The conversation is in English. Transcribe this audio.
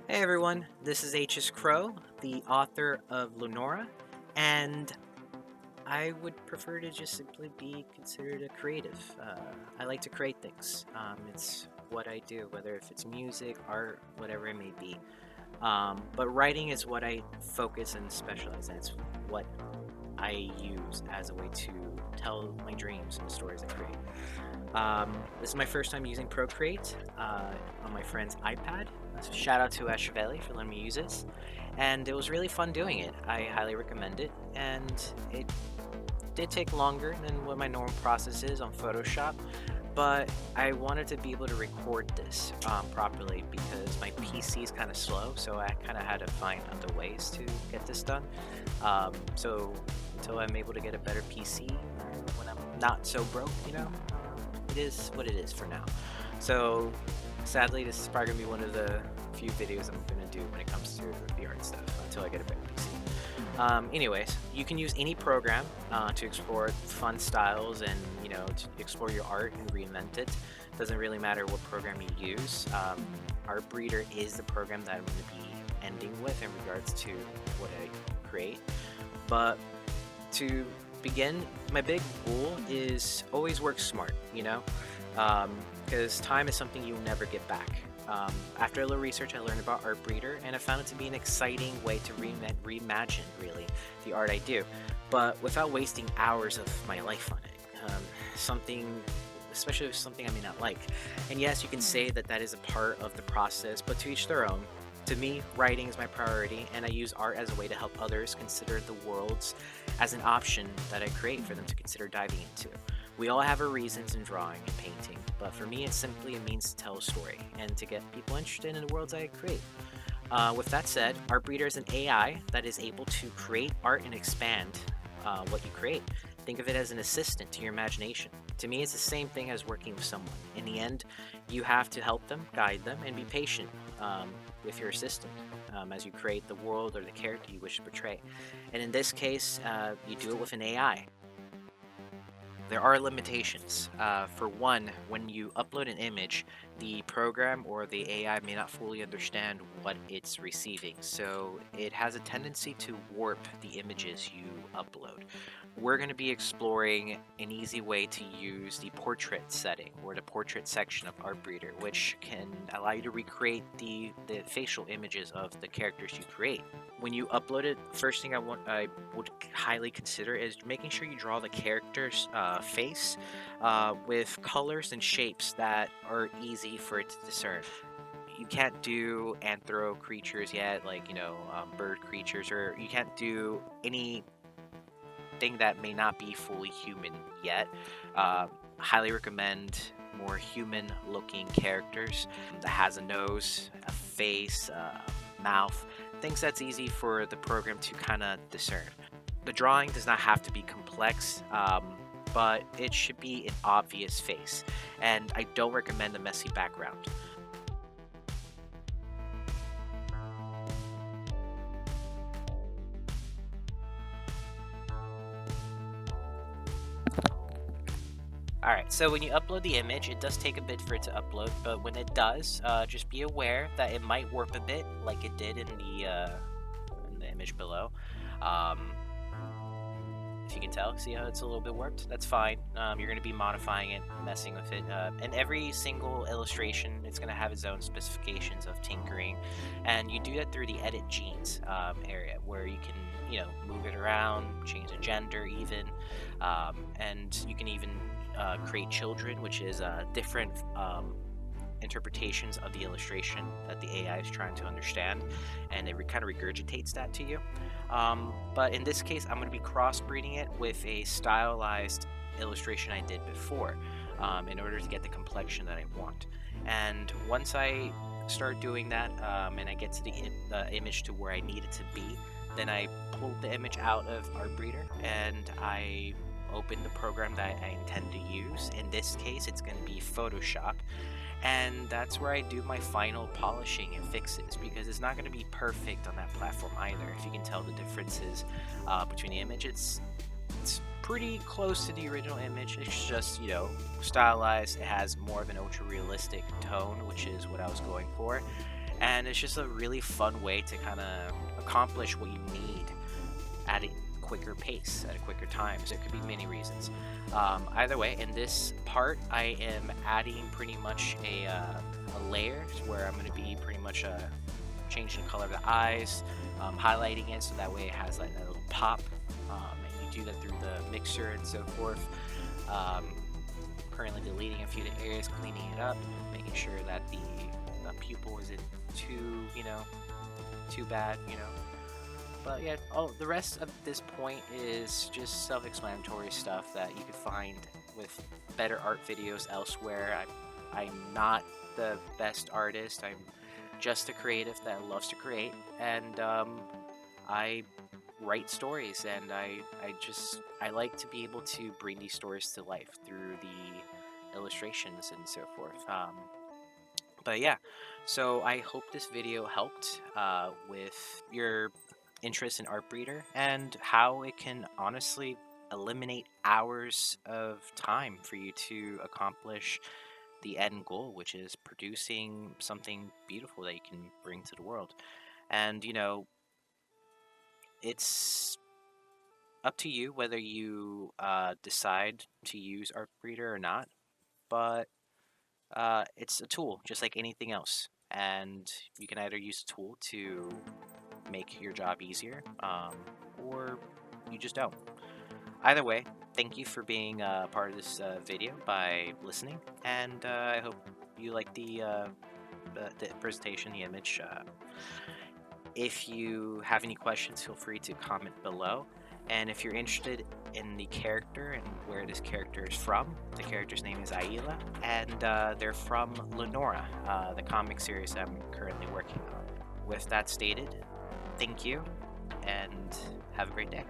Hey everyone, this is H.S. Crow, the author of Lenora, and I would prefer to just simply be considered a creative. I like to create things. It's what I do, whether if it's music, art, whatever it may be. But writing is what I focus and specialize in. It's what I use as a way to tell my dreams and the stories I create. This is my first time using Procreate on my friend's iPad. So shout out to Ashveli for letting me use this. And it was really fun doing it. I highly recommend it. And it did take longer than what my normal process is on Photoshop. But I wanted to be able to record this properly because my PC is kind of slow. So I kind of had to find other ways to get this done. So until I'm able to get a better PC when I'm not so broke, it is what it is for now. So sadly, this is probably gonna be one of the few videos I'm gonna do when it comes to the art stuff until I get a better PC. Anyways, you can use any program to explore fun styles and to explore your art and reinvent it. Doesn't really matter what program you use. Art Breeder is the program that I'm going to be ending with in regards to what I create. But to begin, my big rule is always work smart, because time is something you'll never get back. After a little research, I learned about Art Breeder, and I found it to be an exciting way to reimagine, really, the art I do, but without wasting hours of my life on it. Something, especially with something I may not like. And yes, you can say that that is a part of the process, but to each their own. To me, writing is my priority, and I use art as a way to help others consider the worlds as an option that I create for them to consider diving into. We all have our reasons in drawing and painting, but for me, it's simply a means to tell a story and to get people interested in the worlds I create. With that said, Art Breeder is an AI that is able to create art and expand what you create. Think of it as an assistant to your imagination. To me, it's the same thing as working with someone. In the end, you have to help them, guide them, and be patient with your assistant as you create the world or the character you wish to portray. And in this case, you do it with an AI. There are limitations. For one, when you upload an image, the program or the AI may not fully understand what it's receiving, so it has a tendency to warp the images you upload. We're going to be exploring an easy way to use the portrait setting or the portrait section of Art Breeder, which can allow you to recreate the facial images of the characters you create. When you upload it, first thing I would highly consider is making sure you draw the character's face with colors and shapes that are easy for it to discern. You can't do anthro creatures yet, like bird creatures, or you can't do anything that may not be fully human yet. Highly recommend more human-looking characters that has a nose, a face, a mouth, things that's easy for the program to kind of discern. The drawing does not have to be complex, but it should be an obvious face, and I don't recommend a messy background. Alright, so when you upload the image, it does take a bit for it to upload, but when it does, just be aware that it might warp a bit, like it did in the image below. Um, if you can tell, see how it's a little bit warped? That's fine. You're going to be modifying it, messing with it, and every single illustration, it's going to have its own specifications of tinkering, and you do that through the Edit Genes area, where you can move it around, change the gender even, and you can even create children, which is different interpretations of the illustration that the AI is trying to understand, and it kind of regurgitates that to you. But in this case, I'm going to be crossbreeding it with a stylized illustration I did before in order to get the complexion that I want. And once I start doing that and I get to the image to where I need it to be, then I pull the image out of Art Breeder and I open the program that I intend to use. In this case, it's going to be Photoshop, and that's where I do my final polishing and fixes, because it's not going to be perfect on that platform either. If you can tell the differences between the image, it's pretty close to the original image. It's just stylized. It has more of an ultra realistic tone, which is what I was going for. And it's just a really fun way to kind of accomplish what you need at a quicker pace, at a quicker time. So it could be many reasons. Either way, in this part, I am adding pretty much a layer where I'm going to be pretty much changing the color of the eyes, highlighting it so that way it has like that little pop. And you do that through the mixer and so forth. Um, Currently deleting a few of the areas, cleaning it up, making sure that the pupil isn't too, too bad, But yeah, the rest of this point is just self-explanatory stuff that you could find with better art videos elsewhere. I'm not the best artist. I'm just a creative that loves to create, and I write stories, and I like to be able to bring these stories to life through the illustrations and so forth. But yeah, so I hope this video helped with your interest in Art Breeder and how it can honestly eliminate hours of time for you to accomplish the end goal, which is producing something beautiful that you can bring to the world. And it's up to you whether you decide to use Art Breeder or not, but it's a tool just like anything else. And you can either use the tool to make your job easier, or you just don't. Either way, thank you for being part of this video by listening, and I hope you like the presentation, the image. If you have any questions, feel free to comment below. And if you're interested in the character and where this character is from, the character's name is Aila, and they're from Lenora, the comic series I'm currently working on. With that stated, thank you, and have a great day.